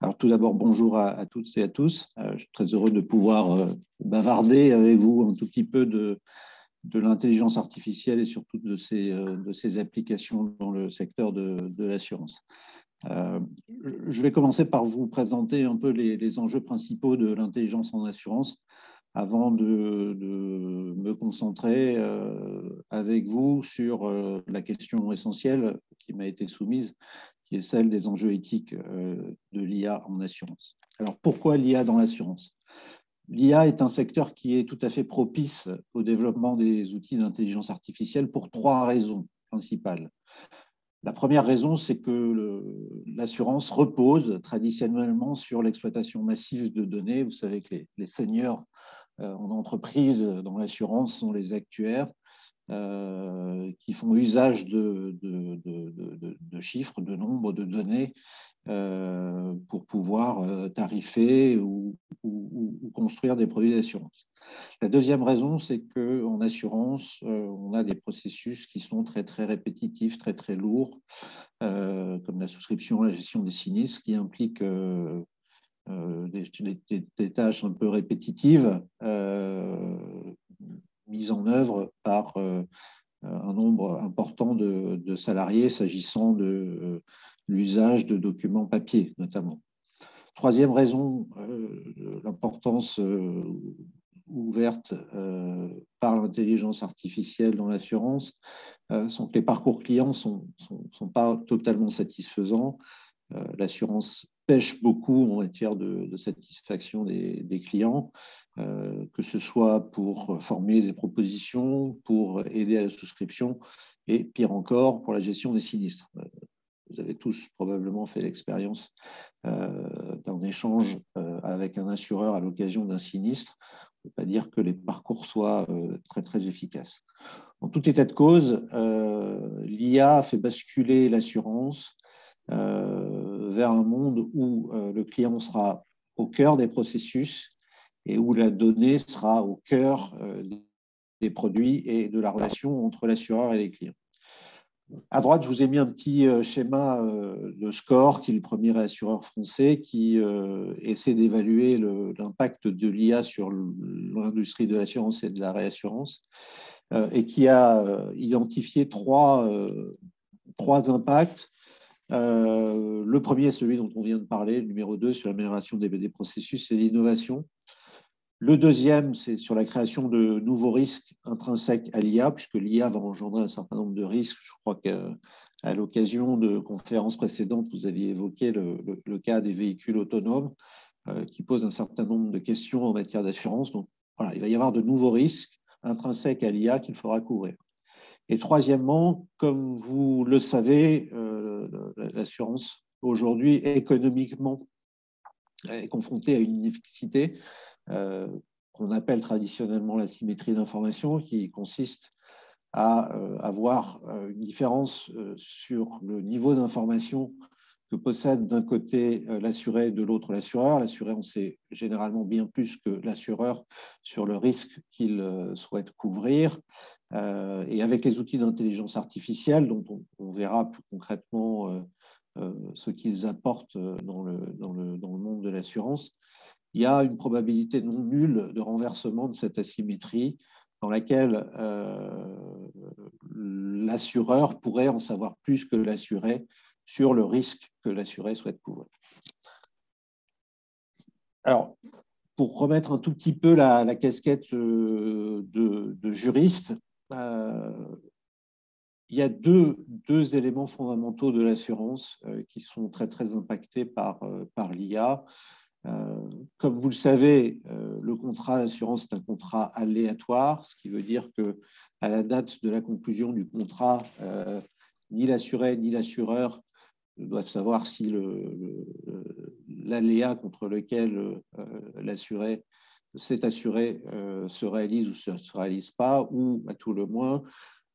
Alors tout d'abord, bonjour à toutes et à tous. Je suis très heureux de pouvoir bavarder avec vous un tout petit peu de l'intelligence artificielle et surtout de ses applications dans le secteur de l'assurance. Je vais commencer par vous présenter un peu les enjeux principaux de l'intelligence en assurance avant de me concentrer avec vous sur la question essentielle qui m'a été soumise, qui est celle des enjeux éthiques de l'IA en assurance. Alors, pourquoi l'IA dans l'assurance? L'IA est un secteur qui est tout à fait propice au développement des outils d'intelligence artificielle pour trois raisons principales. La première raison, c'est que l'assurance repose traditionnellement sur l'exploitation massive de données. Vous savez que les seniors en entreprise dans l'assurance sont les actuaires qui font usage de chiffres, de nombres, de données pour pouvoir tarifer ou construire des produits d'assurance. La deuxième raison, c'est qu'en assurance, on a des processus qui sont très, très répétitifs, très, très lourds, comme la souscription, la gestion des sinistres, qui impliquent des tâches un peu répétitives mises en œuvre par un nombre important de salariés s'agissant de l'usage de documents papier, notamment. Troisième raison, l'importance ouverte par l'intelligence artificielle dans l'assurance, sont que les parcours clients ne sont pas totalement satisfaisants. L'assurance pêche beaucoup en matière de satisfaction des clients, que ce soit pour formuler des propositions, pour aider à la souscription et pire encore pour la gestion des sinistres. Vous avez tous probablement fait l'expérience d'un échange avec un assureur à l'occasion d'un sinistre. On ne peut pas dire que les parcours soient très, très efficaces. En tout état de cause, l'IA fait basculer l'assurance vers un monde où le client sera au cœur des processus et où la donnée sera au cœur des produits et de la relation entre l'assureur et les clients. À droite, je vous ai mis un petit schéma de SCOR, qui est le premier réassureur français, qui essaie d'évaluer l'impact de l'IA sur l'industrie de l'assurance et de la réassurance, et qui a identifié trois impacts. Le premier, celui dont on vient de parler, le numéro 2, sur l'amélioration des processus et l'innovation. Le deuxième, c'est sur la création de nouveaux risques intrinsèques à l'IA, puisque l'IA va engendrer un certain nombre de risques. Je crois qu'à l'occasion de conférences précédentes, vous aviez évoqué le cas des véhicules autonomes qui posent un certain nombre de questions en matière d'assurance. Donc, voilà, il va y avoir de nouveaux risques intrinsèques à l'IA qu'il faudra couvrir. Et troisièmement, comme vous le savez, l'assurance aujourd'hui économiquement est confrontée à une inefficacité qu'on appelle traditionnellement la symétrie d'information, qui consiste à avoir une différence sur le niveau d'information que possède d'un côté l'assuré et de l'autre l'assureur. L'assuré en sait généralement bien plus que l'assureur sur le risque qu'il souhaite couvrir. Et avec les outils d'intelligence artificielle, dont on verra plus concrètement ce qu'ils apportent dans le monde de l'assurance, il y a une probabilité non nulle de renversement de cette asymétrie dans laquelle l'assureur pourrait en savoir plus que l'assuré sur le risque que l'assuré souhaite couvrir. Alors, pour remettre un tout petit peu la casquette de juriste, il y a deux éléments fondamentaux de l'assurance qui sont très, très impactés par l'IA. Comme vous le savez, le contrat d'assurance est un contrat aléatoire, ce qui veut dire qu'à la date de la conclusion du contrat, ni l'assuré ni l'assureur doivent savoir si l'aléa contre lequel l'assuré s'est assuré se réalise ou ne se réalise pas, ou à tout le moins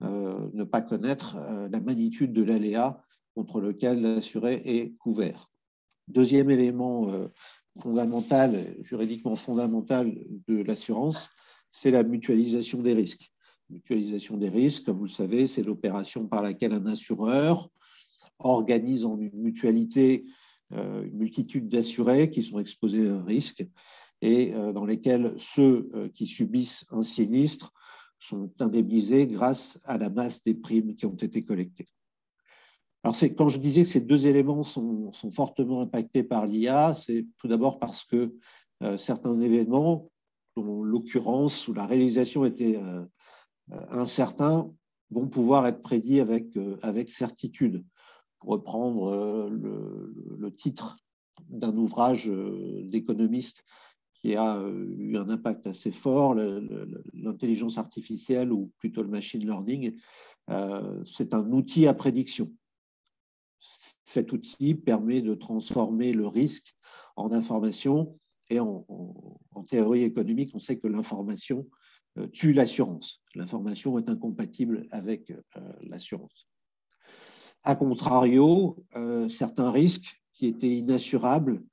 ne pas connaître la magnitude de l'aléa contre lequel l'assuré est couvert. Deuxième élément fondamental, juridiquement fondamental de l'assurance, c'est la mutualisation des risques. Mutualisation des risques, comme vous le savez, c'est l'opération par laquelle un assureur organise en une mutualité une multitude d'assurés qui sont exposés à un risque et dans lesquels ceux qui subissent un sinistre sont indemnisés grâce à la masse des primes qui ont été collectées. Alors, quand je disais que ces deux éléments sont fortement impactés par l'IA, c'est tout d'abord parce que certains événements, dont l'occurrence ou la réalisation était incertain, vont pouvoir être prédits avec certitude. Pour reprendre le titre d'un ouvrage d'économiste qui a eu un impact assez fort, l'intelligence artificielle ou plutôt le machine learning, c'est un outil à prédiction. Cet outil permet de transformer le risque en information et en théorie économique, on sait que l'information tue l'assurance. L'information est incompatible avec l'assurance. A contrario, certains risques qui étaient inassurables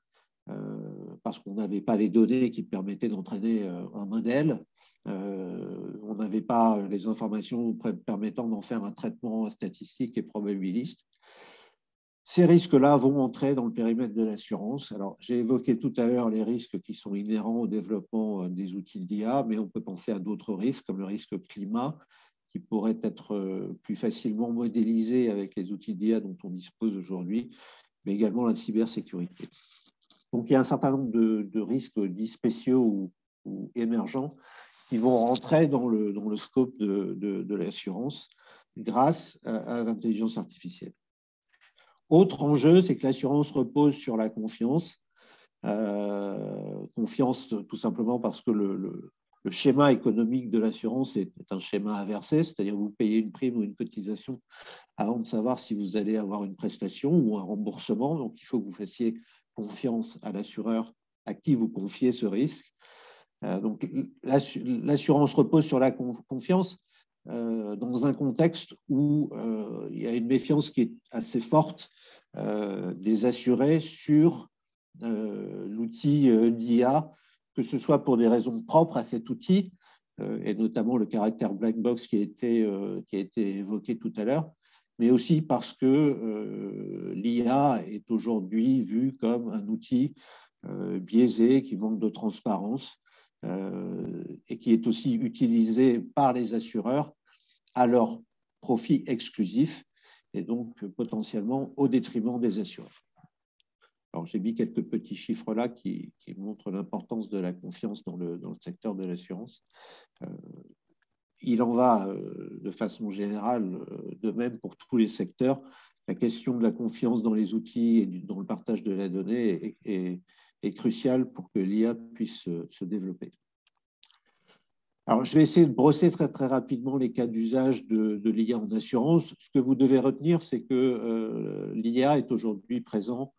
parce qu'on n'avait pas les données qui permettaient d'entraîner un modèle, on n'avait pas les informations permettant d'en faire un traitement statistique et probabiliste. Ces risques-là vont entrer dans le périmètre de l'assurance. Alors, j'ai évoqué tout à l'heure les risques qui sont inhérents au développement des outils d'IA, mais on peut penser à d'autres risques, comme le risque climat, qui pourrait être plus facilement modélisé avec les outils d'IA dont on dispose aujourd'hui, mais également la cybersécurité. Donc, il y a un certain nombre de risques dits spéciaux ou émergents qui vont rentrer dans le scope de l'assurance grâce à l'intelligence artificielle. Autre enjeu, c'est que l'assurance repose sur la confiance. Confiance tout simplement parce que le schéma économique de l'assurance est un schéma inversé, c'est-à-dire que vous payez une prime ou une cotisation avant de savoir si vous allez avoir une prestation ou un remboursement. Donc, il faut que vous fassiez confiance à l'assureur à qui vous confiez ce risque. Donc, l'assurance repose sur la confiance dans un contexte où il y a une méfiance qui est assez forte des assurés sur l'outil d'IA, que ce soit pour des raisons propres à cet outil, et notamment le caractère black box qui a été évoqué tout à l'heure, mais aussi parce que l'IA est aujourd'hui vue comme un outil biaisé, qui manque de transparence, et qui est aussi utilisé par les assureurs à leur profit exclusif et donc potentiellement au détriment des assureurs. Alors, j'ai mis quelques petits chiffres là qui montrent l'importance de la confiance dans le secteur de l'assurance. Il en va de façon générale de même pour tous les secteurs. La question de la confiance dans les outils et dans le partage de la donnée est cruciale pour que l'IA puisse se développer. Alors, je vais essayer de brosser très, très rapidement les cas d'usage de l'IA en assurance. Ce que vous devez retenir, c'est que l'IA est aujourd'hui présent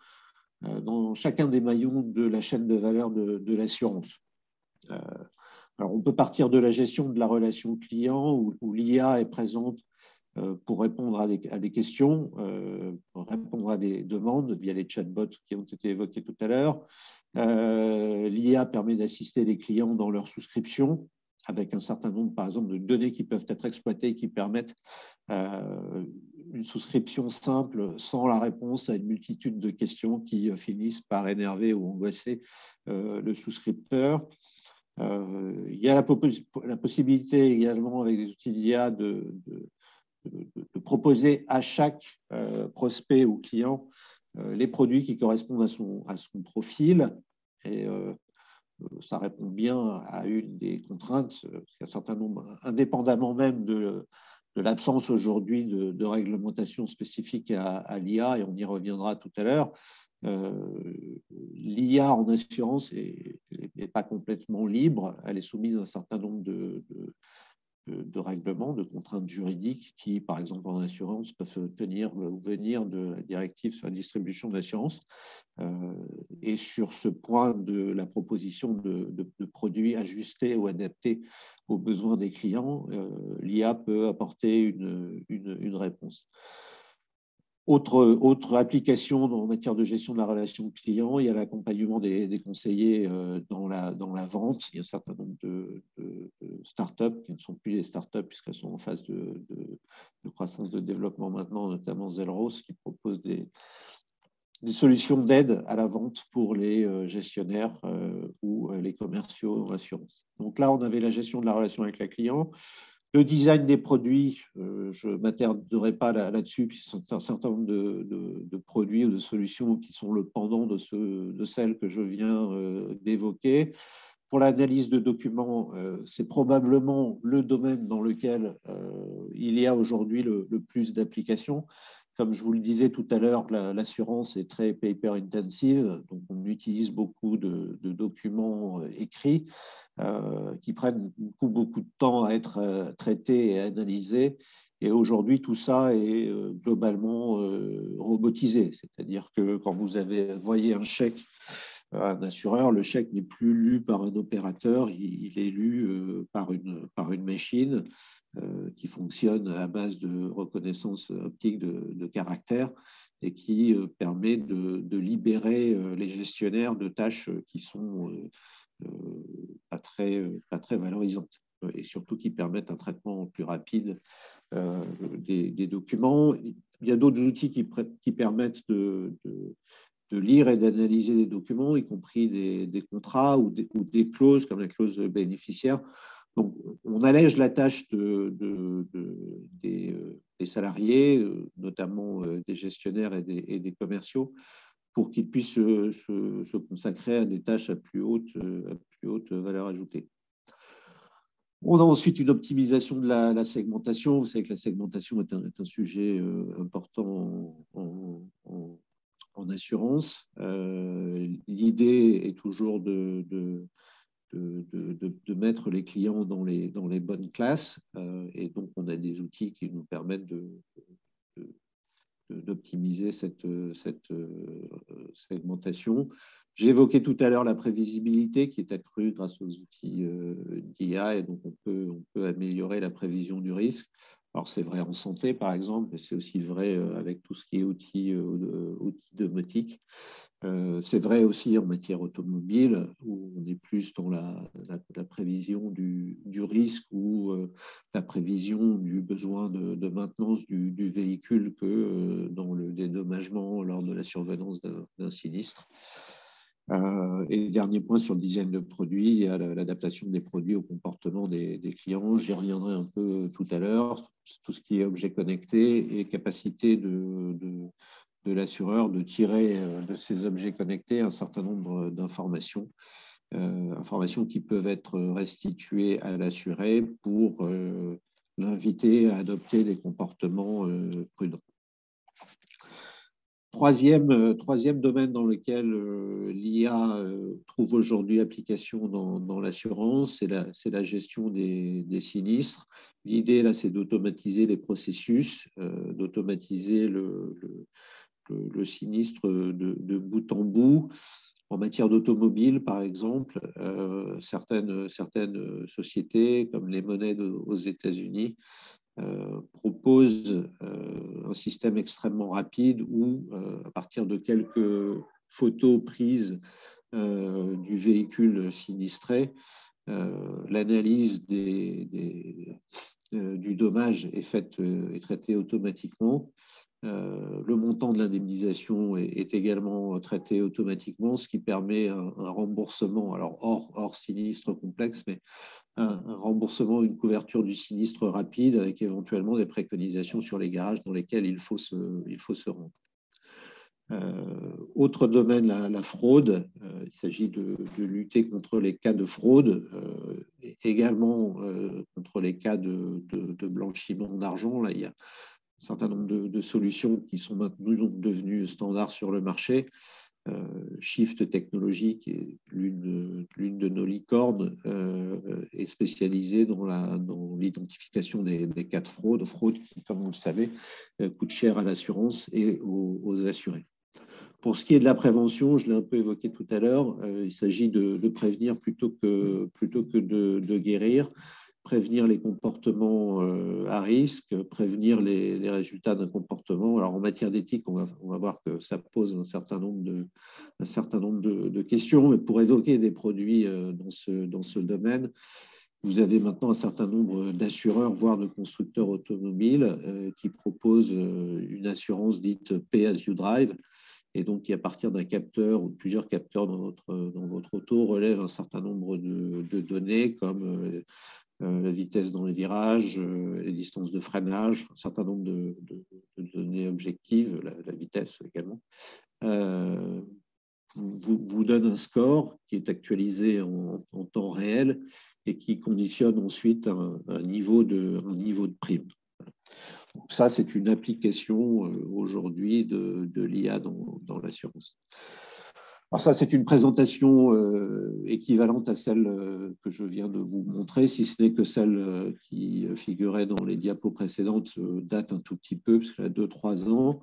dans chacun des maillons de la chaîne de valeur de l'assurance. Alors, on peut partir de la gestion de la relation client où l'IA est présente pour répondre à des questions, pour répondre à des demandes via les chatbots qui ont été évoqués tout à l'heure. L'IA permet d'assister les clients dans leur souscription avec un certain nombre, par exemple, de données qui peuvent être exploitées et qui permettent une souscription simple sans la réponse à une multitude de questions qui finissent par énerver ou angoisser le souscripteur. Il y a la possibilité également avec des outils d'IA de proposer à chaque prospect ou client les produits qui correspondent à son profil. Et ça répond bien à une des contraintes, un certain nombre, indépendamment même de l'absence aujourd'hui de réglementation spécifique à l'IA, et on y reviendra tout à l'heure. L'IA en assurance n'est pas complètement libre, elle est soumise à un certain nombre de règlements, de contraintes juridiques qui, par exemple, en assurance, peuvent venir de la directive sur la distribution d'assurance. Et sur ce point de la proposition de produits ajustés ou adaptés aux besoins des clients, l'IA peut apporter une réponse. Autre application en matière de gestion de la relation client, il y a l'accompagnement des conseillers dans la vente. Il y a un certain nombre de startups qui ne sont plus des startups puisqu'elles sont en phase de croissance, de développement maintenant, notamment Zelros qui propose des des solutions d'aide à la vente pour les gestionnaires ou les commerciaux en assurance. Donc là, on avait la gestion de la relation avec le client, le design des produits. Je ne m'attarderai pas là-dessus, puisque c'est un certain nombre de produits ou de solutions qui sont le pendant de celles que je viens d'évoquer. Pour l'analyse de documents, c'est probablement le domaine dans lequel il y a aujourd'hui le plus d'applications. Comme je vous le disais tout à l'heure, l'assurance est très paper intensive, donc on utilise beaucoup de documents écrits qui prennent beaucoup de temps à être traités et analysés. Et aujourd'hui, tout ça est globalement robotisé. C'est-à-dire que quand vous voyez un chèque à un assureur, le chèque n'est plus lu par un opérateur, il est lu par une machine qui fonctionne à base de reconnaissance optique de caractères et qui permet de libérer les gestionnaires de tâches qui sont pas très valorisantes et surtout qui permettent un traitement plus rapide des documents. Il y a d'autres outils qui permettent de lire et d'analyser des documents, y compris des contrats ou des clauses, comme la clause bénéficiaire. Donc, on allège la tâche des salariés, notamment des gestionnaires et des commerciaux, pour qu'ils puissent se consacrer à des tâches à plus haute valeur ajoutée. On a ensuite une optimisation de la segmentation. Vous savez que la segmentation est un sujet important en assurance. L'idée est toujours de mettre les clients dans les bonnes classes. Et donc, on a des outils qui nous permettent d'optimiser cette segmentation. J'évoquais tout à l'heure la prévisibilité qui est accrue grâce aux outils d'IA, et donc on peut améliorer la prévision du risque. Alors c'est vrai en santé par exemple, mais c'est aussi vrai avec tout ce qui est outils domotiques. C'est vrai aussi en matière automobile, où on est plus dans la prévision du risque ou la prévision du besoin de maintenance du véhicule que dans le dédommagement lors de la survenance d'un sinistre. Et dernier point sur le design de produits, il y a l'adaptation des produits au comportement des clients. J'y reviendrai un peu tout à l'heure. Tout ce qui est objet connecté et capacité de l'assureur de tirer de ces objets connectés un certain nombre d'informations, informations qui peuvent être restituées à l'assuré pour l'inviter à adopter des comportements prudents. Troisième domaine dans lequel l'IA trouve aujourd'hui application dans l'assurance, c'est la gestion des sinistres. L'idée, là, c'est d'automatiser les processus, d'automatiser le sinistre de bout en bout. En matière d'automobile, par exemple, certaines sociétés, comme les monnaies aux États-Unis, proposent un système extrêmement rapide où, à partir de quelques photos prises du véhicule sinistré, l'analyse du dommage est faite et traitée automatiquement. Le montant de l'indemnisation est également traité automatiquement, ce qui permet un remboursement, alors hors sinistre complexe, mais un remboursement, une couverture du sinistre rapide avec éventuellement des préconisations sur les garages dans lesquels il faut se rendre. Autre domaine, la fraude. Il s'agit de lutter contre les cas de fraude, également contre les cas de blanchiment d'argent. Là, il y a un certain nombre de solutions qui sont maintenant devenues standards sur le marché. Shift Technology, qui est l'une de nos licornes, est spécialisée dans l'identification des cas de fraude qui, comme vous le savez, coûte cher à l'assurance et aux assurés. Pour ce qui est de la prévention, je l'ai un peu évoqué tout à l'heure, il s'agit de prévenir plutôt que de guérir. Prévenir les comportements à risque, prévenir les résultats d'un comportement. Alors en matière d'éthique, on va voir que ça pose un certain nombre de questions, mais pour évoquer des produits dans ce domaine, vous avez maintenant un certain nombre d'assureurs, voire de constructeurs automobiles, qui proposent une assurance dite Pay as you drive, et donc qui, à partir d'un capteur ou de plusieurs capteurs dans votre auto, relève un certain nombre de données comme la vitesse dans les virages, les distances de freinage, un certain nombre de données objectives, la vitesse également, vous donne un score qui est actualisé en temps réel et qui conditionne ensuite un niveau de prime. Donc ça, c'est une application aujourd'hui de l'IA dans l'assurance. Alors ça, c'est une présentation équivalente à celle que je viens de vous montrer, si ce n'est que celle qui figurait dans les diapos précédentes date un tout petit peu, parce qu'elle a 2-3 ans.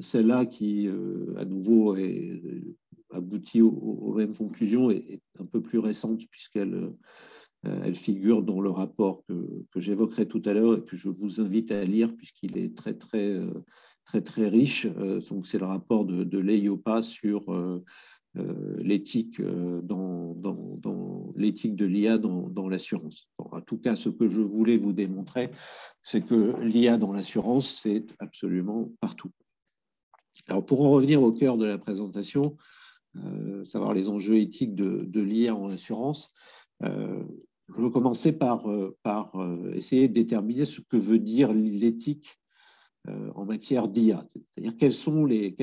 Celle-là qui, à nouveau, aboutit aux mêmes conclusions est un peu plus récente puisqu'elle elle figure dans le rapport que j'évoquerai tout à l'heure et que je vous invite à lire puisqu'il est très riche. Donc, c'est le rapport de l'EIOPA sur l'éthique l'éthique de l'IA dans l'assurance. En tout cas, ce que je voulais vous démontrer, c'est que l'IA dans l'assurance, c'est absolument partout. Alors, pour en revenir au cœur de la présentation, savoir les enjeux éthiques de l'IA en assurance, je veux commencer par essayer de déterminer ce que veut dire l'éthique en matière d'IA, c'est-à-dire quelles sont les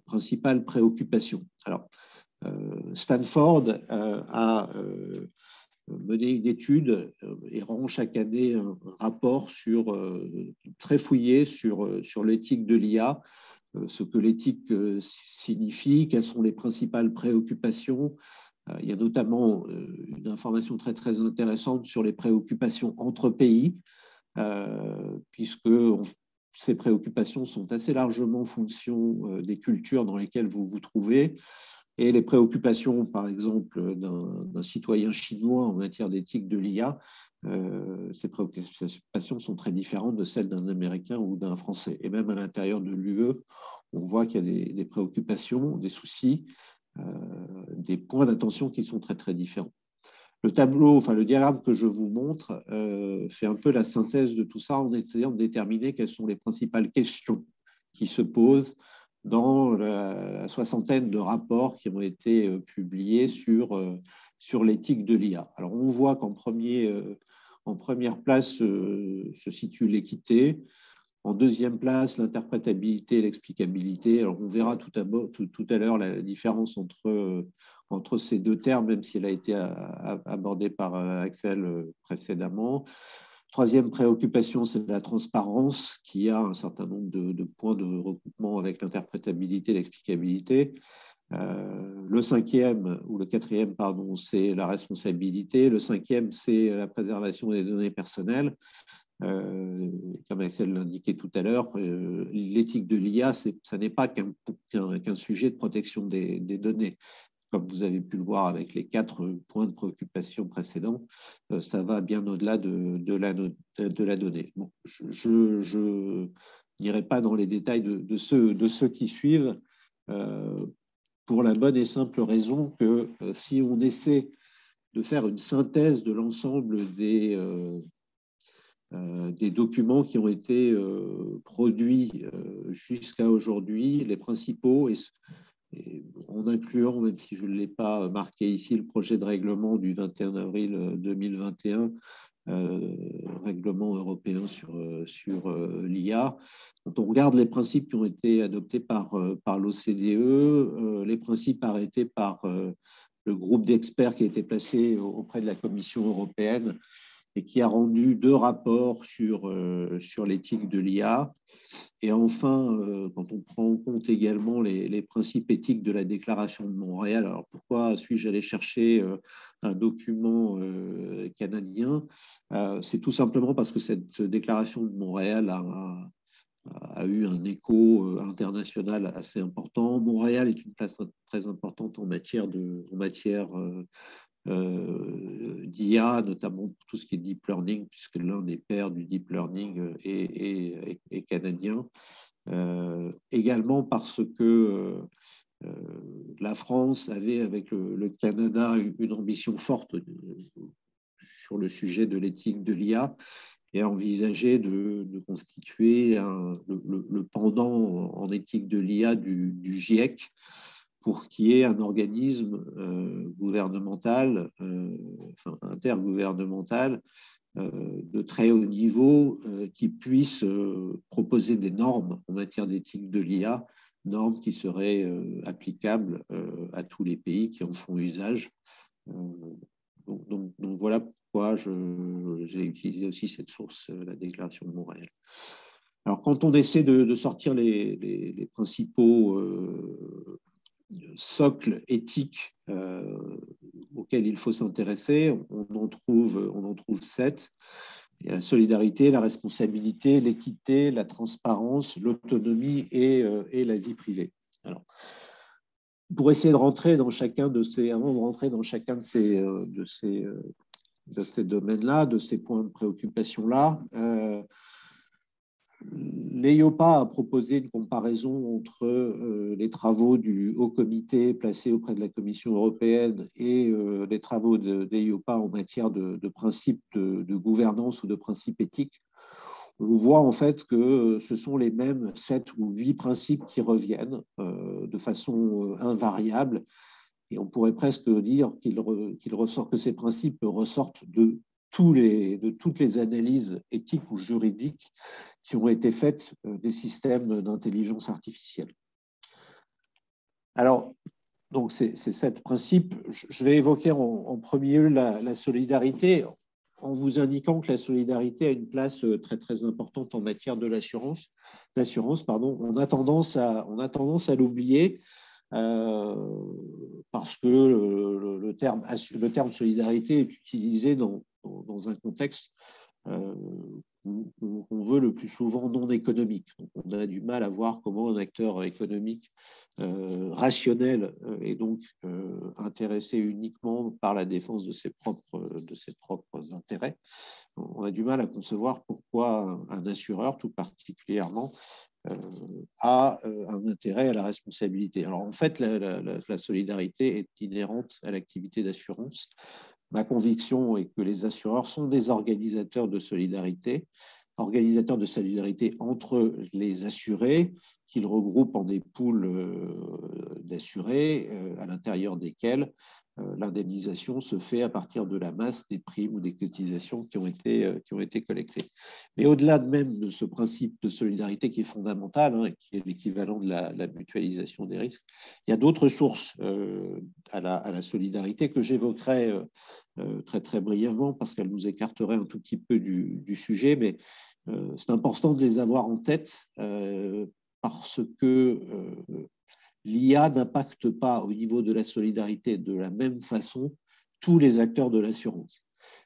principales préoccupations. Alors, Stanford a mené une étude et rend chaque année un rapport très fouillé sur l'éthique de l'IA, ce que l'éthique signifie, quelles sont les principales préoccupations. Il y a notamment une information très intéressante sur les préoccupations entre pays, puisque ces préoccupations sont assez largement en fonction des cultures dans lesquelles vous vous trouvez. Et les préoccupations, par exemple, d'un citoyen chinois en matière d'éthique de l'IA, ces préoccupations sont très différentes de celles d'un Américain ou d'un Français. Et même à l'intérieur de l'UE, on voit qu'il y a des préoccupations, des soucis, des points d'attention qui sont très différents. Le diagramme que je vous montre fait un peu la synthèse de tout ça en essayant de déterminer quelles sont les principales questions qui se posent dans la soixantaine de rapports qui ont été publiés sur l'éthique de l'IA. Alors, on voit en première place se situe l'équité. En deuxième place, l'interprétabilité et l'explicabilité. Alors, on verra tout à l'heure la différence entre ces deux termes, même si elle a été abordée par Axel précédemment. Troisième préoccupation, c'est la transparence, qui a un certain nombre de points de recoupement avec l'interprétabilité et l'explicabilité. Le cinquième, ou le quatrième, pardon, c'est la responsabilité. Le cinquième, c'est la préservation des données personnelles. Comme Axel l'indiquait tout à l'heure, l'éthique de l'IA, ça n'est pas qu'un sujet de protection des données. Comme vous avez pu le voir avec les 4 points de préoccupation précédents, ça va bien au-delà de la donnée. Bon, je n'irai pas dans les détails de ceux qui suivent, pour la bonne et simple raison que si on essaie de faire une synthèse de l'ensemble des documents qui ont été produits jusqu'à aujourd'hui, les principaux, et en incluant, même si je ne l'ai pas marqué ici, le projet de règlement du 21 avril 2021, règlement européen sur l'IA. Quand on regarde les principes qui ont été adoptés par l'OCDE, les principes arrêtés par le groupe d'experts qui a été placé auprès de la Commission européenne et qui a rendu 2 rapports sur l'éthique de l'IA. Et enfin, quand on prend en compte également les principes éthiques de la Déclaration de Montréal, alors pourquoi suis-je allé chercher un document canadien? C'est tout simplement parce que cette Déclaration de Montréal a eu un écho international assez important. Montréal est une place très importante en matière d'IA, notamment pour tout ce qui est deep learning, puisque l'un des pères du deep learning est canadien. Également parce que la France avait, avec le Canada, une ambition forte sur le sujet de l'éthique de l'IA. et a envisagé de constituer le pendant en éthique de l'IA du GIEC pour qu'il y ait un organisme gouvernemental, enfin intergouvernemental, de très haut niveau qui puisse proposer des normes en matière d'éthique de l'IA, normes qui seraient applicables à tous les pays qui en font usage. Donc voilà pourquoi j'ai utilisé aussi cette source, la Déclaration de Montréal. Alors, quand on essaie de sortir les principaux socles éthiques auxquels il faut s'intéresser, on en trouve 7. Il y a la solidarité, la responsabilité, l'équité, la transparence, l'autonomie et la vie privée. Alors, pour essayer de rentrer dans chacun de ces, avant de rentrer dans chacun de ces domaines-là, de ces points de préoccupation-là, l'EIOPA a proposé une comparaison entre les travaux du Haut Comité placé auprès de la Commission européenne et les travaux d'EIOPA en matière de principes de gouvernance ou de principes éthiques. On voit en fait que ce sont les mêmes 7 ou 8 principes qui reviennent de façon invariable. Et on pourrait presque dire que ces principes ressortent de toutes les analyses éthiques ou juridiques qui ont été faites des systèmes d'intelligence artificielle. Alors, donc ces 7 principes, je vais évoquer en premier lieu la solidarité, en vous indiquant que la solidarité a une place très très importante en matière d'assurance. On a tendance à l'oublier parce que le terme solidarité est utilisé dans un contexte qu'on veut le plus souvent non économique. Donc, on a du mal à voir comment un acteur économique rationnel est donc intéressé uniquement par la défense de ses propres intérêts. On a du mal à concevoir pourquoi un assureur, tout particulièrement, a un intérêt à la responsabilité. Alors en fait, la solidarité est inhérente à l'activité d'assurance. Ma conviction est que les assureurs sont des organisateurs de solidarité entre les assurés, qu'ils regroupent en des poules d'assurés, à l'intérieur desquels l'indemnisation se fait à partir de la masse des primes ou des cotisations qui ont été collectées. Mais au-delà même de ce principe de solidarité qui est fondamental, qui est l'équivalent de la mutualisation des risques, il y a d'autres sources à la solidarité que j'évoquerai très très brièvement parce qu'elles nous écarteraient un tout petit peu du sujet, mais c'est important de les avoir en tête parce que l'IA n'impacte pas au niveau de la solidarité de la même façon tous les acteurs de l'assurance.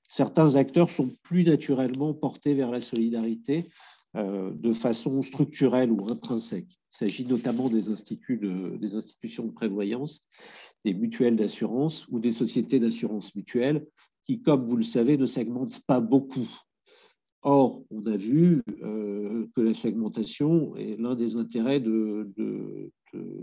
Certains acteurs sont plus naturellement portés vers la solidarité de façon structurelle ou intrinsèque. Il s'agit notamment des institutions de prévoyance, des mutuelles d'assurance ou des sociétés d'assurance mutuelle qui, comme vous le savez, ne segmentent pas beaucoup. Or, on a vu que la segmentation est l'un des intérêts de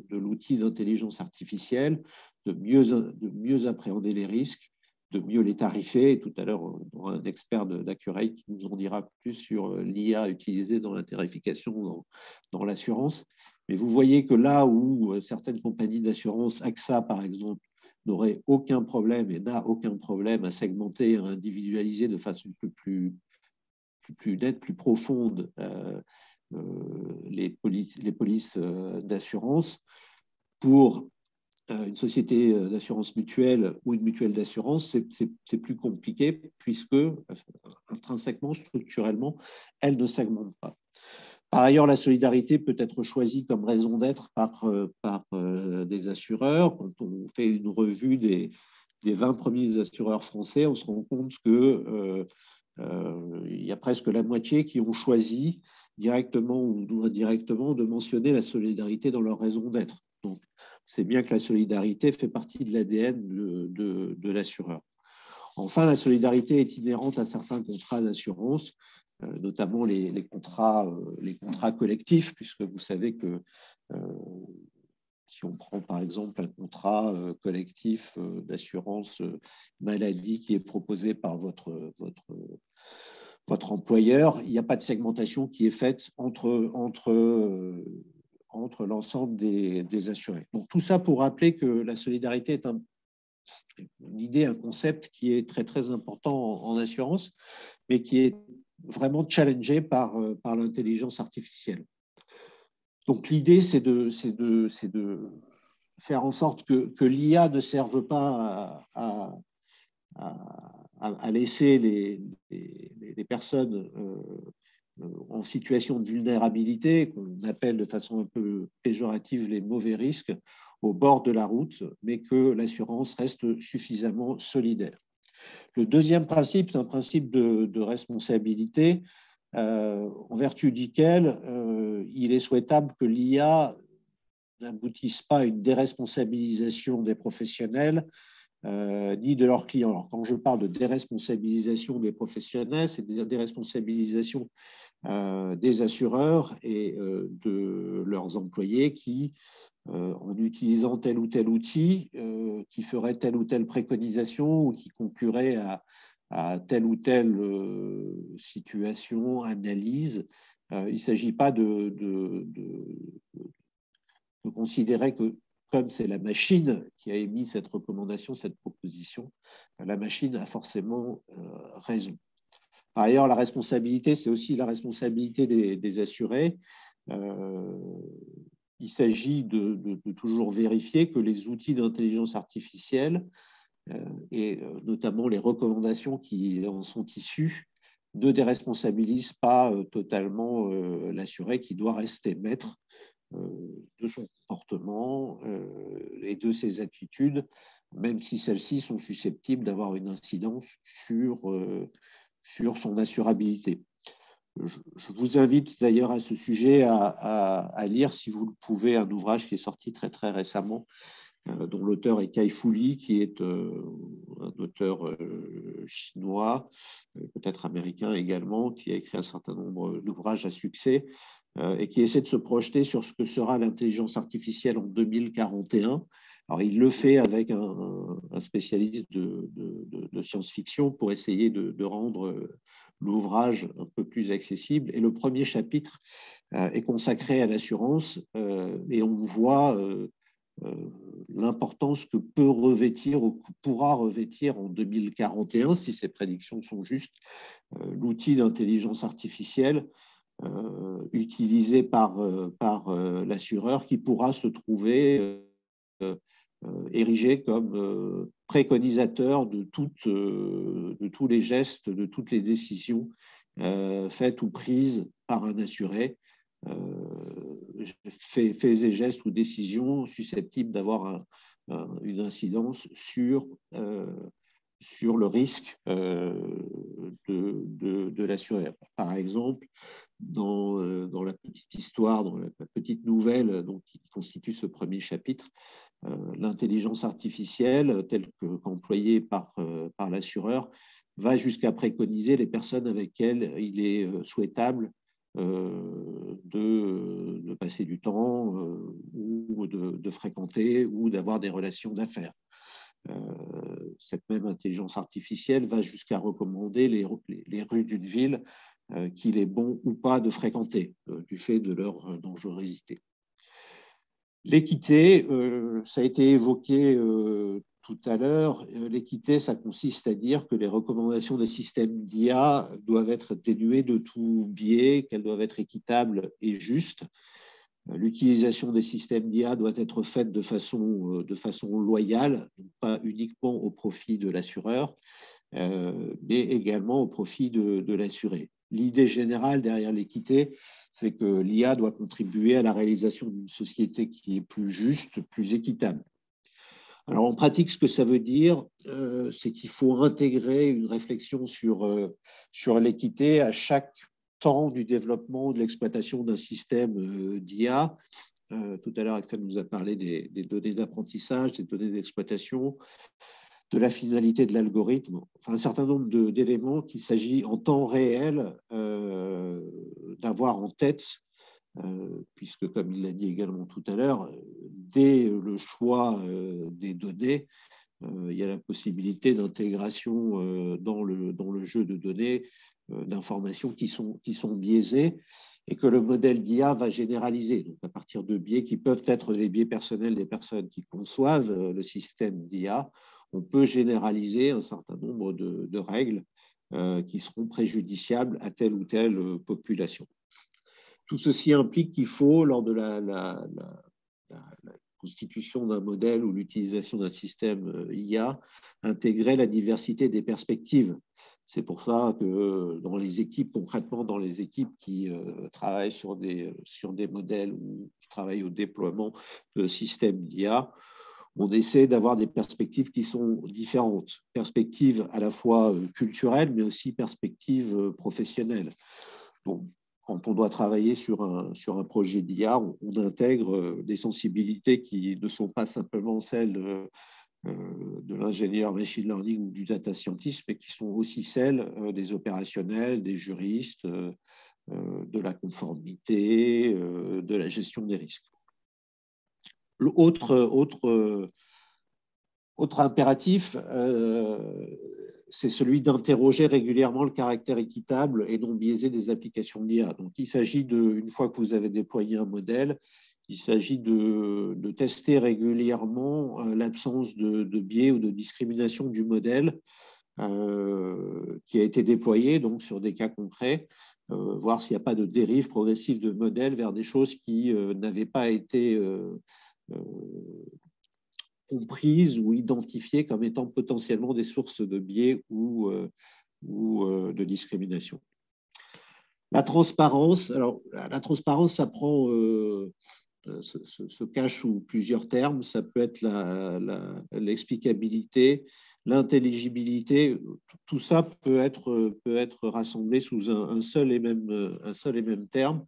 l'outil d'intelligence artificielle, de mieux appréhender les risques, de mieux les tarifer. Et tout à l'heure, on aura un expert d'Accurate qui nous en dira plus sur l'IA utilisée dans la tarification dans l'assurance. Mais vous voyez que là où certaines compagnies d'assurance, AXA par exemple, n'aurait aucun problème et n'a aucun problème à segmenter, à individualiser de façon plus nette, plus profonde les polices d'assurance. Pour une société d'assurance mutuelle ou une mutuelle d'assurance, c'est plus compliqué puisque intrinsèquement, structurellement, elle ne segmente pas. Par ailleurs, la solidarité peut être choisie comme raison d'être par des assureurs. Quand on fait une revue des 20 premiers assureurs français, on se rend compte que il y a presque la moitié qui ont choisi directement ou indirectement de mentionner la solidarité dans leur raison d'être. Donc, c'est bien que la solidarité fait partie de l'ADN de l'assureur. Enfin, la solidarité est inhérente à certains contrats d'assurance, notamment les contrats collectifs, puisque vous savez que si on prend par exemple un contrat collectif d'assurance maladie qui est proposé par votre votre employeur, il n'y a pas de segmentation qui est faite entre l'ensemble des assurés. Donc, tout ça pour rappeler que la solidarité est une idée, un concept qui est très, très important en assurance, mais qui est vraiment challengé par l'intelligence artificielle. Donc, l'idée, c'est de faire en sorte que l'IA ne serve pas à laisser les personnes en situation de vulnérabilité, qu'on appelle de façon un peu péjorative les mauvais risques, au bord de la route, mais que l'assurance reste suffisamment solidaire. Le deuxième principe, c'est un principe de responsabilité, en vertu duquel il est souhaitable que l'IA n'aboutisse pas à une déresponsabilisation des professionnels ni de leurs clients. Alors, quand je parle de déresponsabilisation des professionnels, c'est des déresponsabilisations des assureurs et de leurs employés qui, en utilisant tel ou tel outil, qui ferait telle ou telle préconisation ou qui conclurait à telle ou telle situation, analyse. Il ne s'agit pas de considérer que, comme c'est la machine qui a émis cette recommandation, cette proposition, la machine a forcément raison. Par ailleurs, la responsabilité, c'est aussi la responsabilité des assurés. Il s'agit de toujours vérifier que les outils d'intelligence artificielle et notamment les recommandations qui en sont issues ne déresponsabilisent pas totalement l'assuré qui doit rester maître de son comportement et de ses attitudes, même si celles-ci sont susceptibles d'avoir une incidence sur son assurabilité. Je vous invite d'ailleurs à ce sujet à lire, si vous le pouvez, un ouvrage qui est sorti très très récemment, dont l'auteur est Kai Fu Lee, qui est un auteur chinois, peut-être américain également, qui a écrit un certain nombre d'ouvrages à succès et qui essaie de se projeter sur ce que sera l'intelligence artificielle en 2041. Alors, il le fait avec un spécialiste de science-fiction pour essayer de rendre l'ouvrage un peu plus accessible. Et le premier chapitre est consacré à l'assurance et on voit l'importance que peut revêtir ou que pourra revêtir en 2041, si ces prédictions sont justes, l'outil d'intelligence artificielle utilisé par l'assureur qui pourra se trouver érigé comme préconisateur de tous les gestes, de toutes les décisions faites ou prises par un assuré, faits et gestes ou décisions susceptibles d'avoir une incidence sur le risque de l'assuré. Par exemple, dans la petite histoire, dans la petite nouvelle qui constitue ce premier chapitre, l'intelligence artificielle, telle qu'employée par l'assureur, va jusqu'à préconiser les personnes avec lesquelles il est souhaitable de passer du temps ou de fréquenter ou d'avoir des relations d'affaires. Cette même intelligence artificielle va jusqu'à recommander les rues d'une ville qu'il est bon ou pas de fréquenter du fait de leur dangerosité. L'équité, ça a été évoqué tout à l'heure. L'équité, ça consiste à dire que les recommandations des systèmes d'IA doivent être dénuées de tout biais, qu'elles doivent être équitables et justes. L'utilisation des systèmes d'IA doit être faite de façon loyale, pas uniquement au profit de l'assureur, mais également au profit de l'assuré. L'idée générale derrière l'équité, c'est que l'IA doit contribuer à la réalisation d'une société qui est plus juste, plus équitable. Alors, en pratique, ce que ça veut dire, c'est qu'il faut intégrer une réflexion sur l'équité à chaque temps du développement ou de l'exploitation d'un système d'IA. Tout à l'heure, Axel nous a parlé des données d'apprentissage, des données d'exploitation, de la finalité de l'algorithme, enfin un certain nombre d'éléments qu'il s'agit en temps réel d'avoir en tête, puisque comme il l'a dit également tout à l'heure, dès le choix des données, il y a la possibilité d'intégration dans le jeu de données d'informations qui sont biaisées et que le modèle d'IA va généraliser. Donc, à partir de biais qui peuvent être les biais personnels des personnes qui conçoivent le système d'IA, on peut généraliser un certain nombre de règles qui seront préjudiciables à telle ou telle population. Tout ceci implique qu'il faut, lors de la constitution d'un modèle ou l'utilisation d'un système IA, intégrer la diversité des perspectives. C'est pour ça que dans les équipes, concrètement dans les équipes qui travaillent sur des modèles ou qui travaillent au déploiement de systèmes d'IA, on essaie d'avoir des perspectives qui sont différentes. Perspectives à la fois culturelles, mais aussi perspectives professionnelles. Donc, quand on doit travailler sur un projet d'IA, on intègre des sensibilités qui ne sont pas simplement celles de l'ingénieur machine learning ou du data scientist, mais qui sont aussi celles des opérationnels, des juristes, de la conformité, de la gestion des risques. Autre impératif, c'est celui d'interroger régulièrement le caractère équitable et non biaisé des applications de l'IA. Donc, il s'agit une fois que vous avez déployé un modèle, il s'agit de tester régulièrement l'absence de biais ou de discrimination du modèle qui a été déployé donc sur des cas concrets, voir s'il n'y a pas de dérive progressive de modèle vers des choses qui n'avaient pas été comprises ou identifiées comme étant potentiellement des sources de biais ou de discrimination. La transparence, alors la transparence, ça prend, se cache sous plusieurs termes. Ça peut être l'explicabilité, l'intelligibilité. Tout ça peut être rassemblé sous un seul et même terme,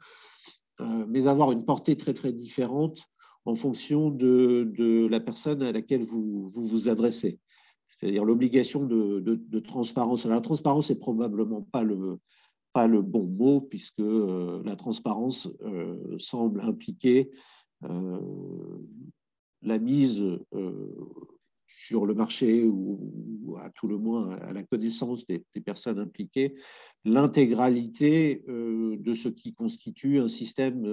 mais avoir une portée très très différente en fonction de la personne à laquelle vous adressez. C'est-à-dire l'obligation de transparence. Alors, la transparence n'est probablement pas le bon mot, puisque la transparence semble impliquer la mise sur le marché ou à tout le moins à la connaissance des personnes impliquées, l'intégralité de ce qui constitue un système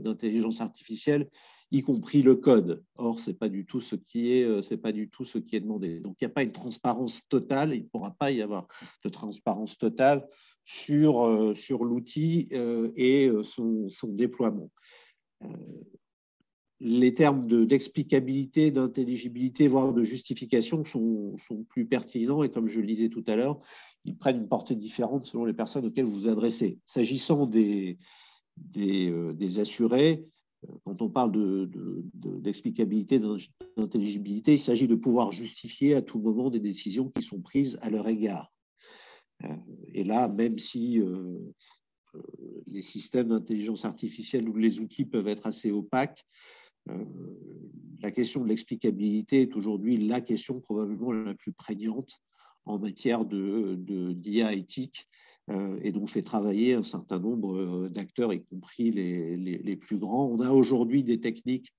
d'intelligence artificielle, y compris le code. Or, ce n'est pas du tout ce qui est demandé. Donc, il n'y a pas une transparence totale, il ne pourra pas y avoir de transparence totale sur l'outil et son déploiement. Les termes d'explicabilité, d'intelligibilité, voire de justification sont plus pertinents et comme je le disais tout à l'heure, ils prennent une portée différente selon les personnes auxquelles vous vous adressez. S'agissant des assurés, quand on parle d'explicabilité, d'intelligibilité, il s'agit de pouvoir justifier à tout moment des décisions qui sont prises à leur égard. Et là, même si les systèmes d'intelligence artificielle ou les outils peuvent être assez opaques, la question de l'explicabilité est aujourd'hui la question probablement la plus prégnante en matière d'IA éthique et dont fait travailler un certain nombre d'acteurs, y compris les plus grands. On a aujourd'hui des techniques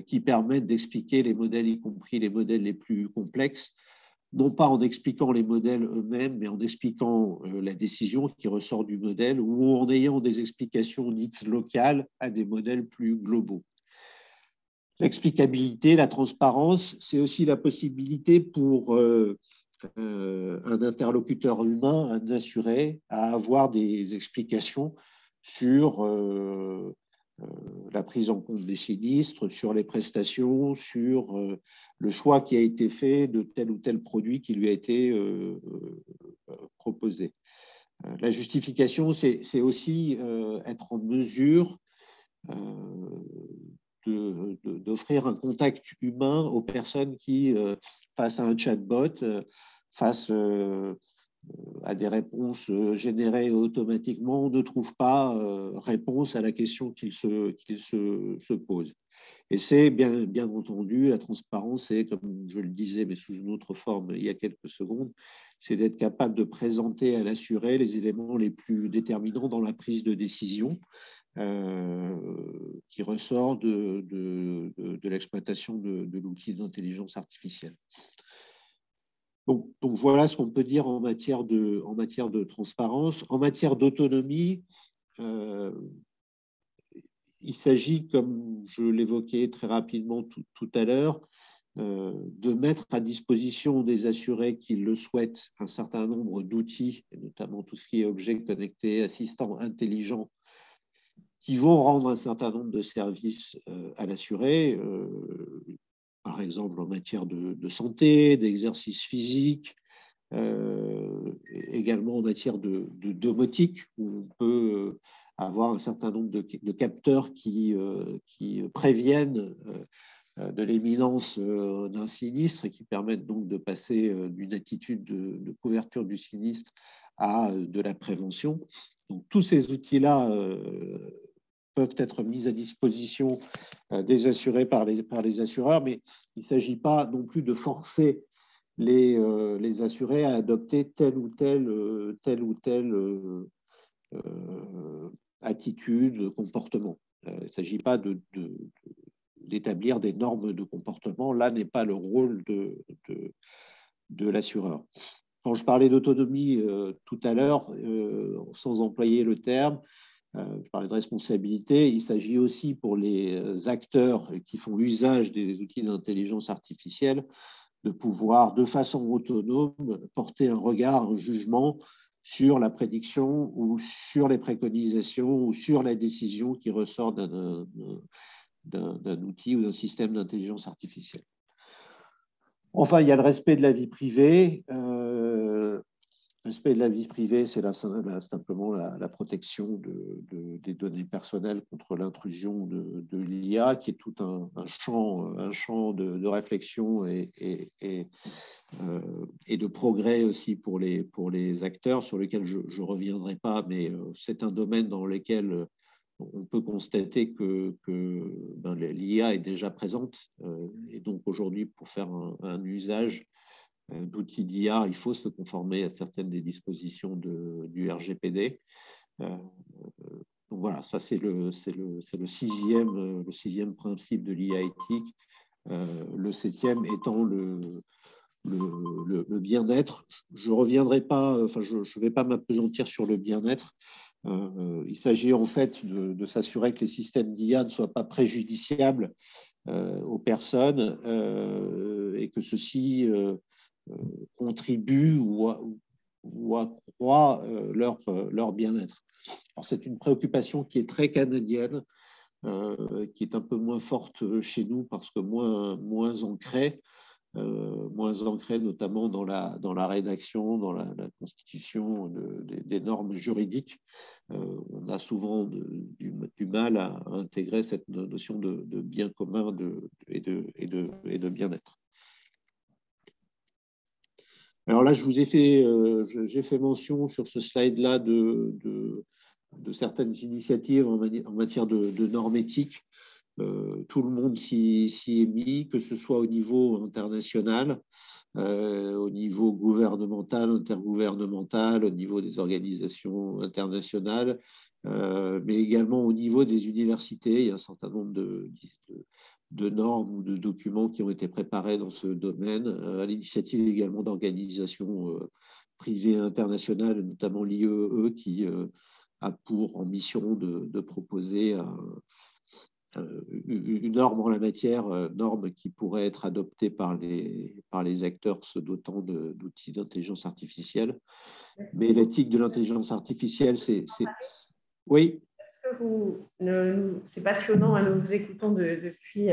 qui permettent d'expliquer les modèles, y compris les modèles les plus complexes, non pas en expliquant les modèles eux-mêmes, mais en expliquant la décision qui ressort du modèle ou en ayant des explications dites locales à des modèles plus globaux. L'explicabilité, la transparence, c'est aussi la possibilité pour un interlocuteur humain, un assuré, à avoir des explications sur la prise en compte des sinistres, sur les prestations, sur le choix qui a été fait de tel ou tel produit qui lui a été proposé. La justification, c'est aussi être en mesure d'offrir un contact humain aux personnes qui, face à un chatbot, face à des réponses générées automatiquement, ne trouvent pas réponse à la question qu'ils se posent. Et c'est bien entendu, la transparence, c'est, comme je le disais, mais sous une autre forme il y a quelques secondes, c'est d'être capable de présenter à l'assuré les éléments les plus déterminants dans la prise de décision qui ressort de l'exploitation de l'outil d'intelligence artificielle. Donc voilà ce qu'on peut dire en matière de transparence. En matière d'autonomie, il s'agit, comme je l'évoquais très rapidement tout à l'heure, de mettre à disposition des assurés qui le souhaitent un certain nombre d'outils, et notamment tout ce qui est objets connectés, assistants intelligents, qui vont rendre un certain nombre de services à l'assuré, par exemple en matière de santé, d'exercice physique, également en matière de domotique, où on peut avoir un certain nombre de capteurs qui préviennent de l'imminence d'un sinistre et qui permettent donc de passer d'une attitude de couverture du sinistre à de la prévention. Donc tous ces outils-là peuvent être mis à disposition des assurés par les assureurs, mais il ne s'agit pas non plus de forcer les assurés à adopter telle ou telle attitude, comportement. Il ne s'agit pas d'établir des normes de comportement. Là n'est pas le rôle de l'assureur. Quand je parlais d'autonomie tout à l'heure, sans employer le terme, je parlais de responsabilité, il s'agit aussi pour les acteurs qui font usage des outils d'intelligence artificielle de pouvoir, de façon autonome, porter un regard, un jugement sur la prédiction ou sur les préconisations ou sur la décision qui ressort d'un outil ou d'un système d'intelligence artificielle. Enfin, il y a le respect de la vie privée. Respect de la vie privée, c'est simplement la protection des données personnelles contre l'intrusion de l'IA, qui est tout un champ de réflexion et de progrès aussi pour les acteurs, sur lesquels je ne reviendrai pas, mais c'est un domaine dans lequel on peut constater que l'IA est déjà présente. Et donc aujourd'hui, pour faire un usage d'outils d'IA, il faut se conformer à certaines des dispositions du RGPD. Donc voilà, ça c'est le sixième principe de l'IA éthique. Le septième étant le bien-être. Je reviendrai pas, enfin je ne vais pas m'appesantir sur le bien-être. Il s'agit en fait de s'assurer que les systèmes d'IA ne soient pas préjudiciables aux personnes et que ceux-ci contribuent ou accroît leur bien-être. Alors, c'est une préoccupation qui est très canadienne, qui est un peu moins forte chez nous parce que moins ancrée notamment dans la rédaction, dans la constitution des normes juridiques. On a souvent du mal à intégrer cette notion de bien commun et de bien-être. Alors là, j'ai fait mention sur ce slide-là de certaines initiatives en matière de normes éthiques. Tout le monde s'y est mis, que ce soit au niveau international, au niveau gouvernemental, intergouvernemental, au niveau des organisations internationales, mais également au niveau des universités. Il y a un certain nombre de normes ou de documents qui ont été préparés dans ce domaine, à l'initiative également d'organisations privées internationales, notamment l'IEE, qui a pour ambition de proposer une norme en la matière, norme qui pourrait être adoptée par les acteurs se dotant d'outils d'intelligence artificielle. Mais l'éthique de l'intelligence artificielle, c'est… Oui. C'est passionnant, nous vous écoutons depuis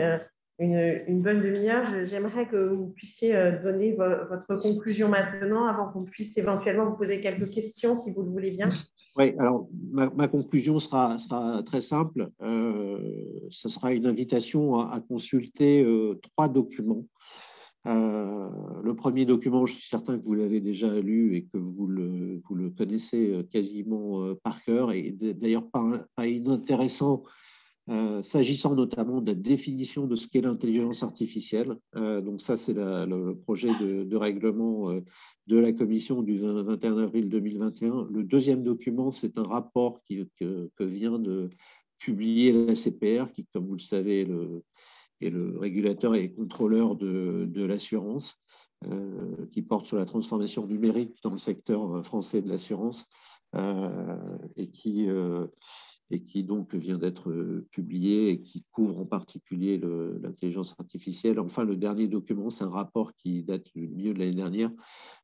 une bonne demi-heure. J'aimerais que vous puissiez donner votre conclusion maintenant avant qu'on puisse éventuellement vous poser quelques questions, si vous le voulez bien. Oui, alors ma conclusion sera très simple. Ce sera une invitation à consulter 3 documents. Le premier document, je suis certain que vous l'avez déjà lu et que vous le connaissez quasiment par cœur, et d'ailleurs pas inintéressant, s'agissant notamment de la définition de ce qu'est l'intelligence artificielle. Donc ça, c'est le projet de règlement de la Commission du 21 avril 2021. Le deuxième document, c'est un rapport que vient de publier la CPR, qui, comme vous le savez, qui est le régulateur et contrôleur de l'assurance, qui porte sur la transformation numérique dans le secteur français de l'assurance et qui donc vient d'être publié et qui couvre en particulier l'intelligence artificielle. Enfin, le dernier document, c'est un rapport qui date du milieu de l'année dernière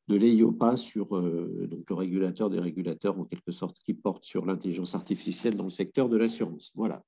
de l'EIOPA sur donc le régulateur des régulateurs, en quelque sorte, qui porte sur l'intelligence artificielle dans le secteur de l'assurance. Voilà.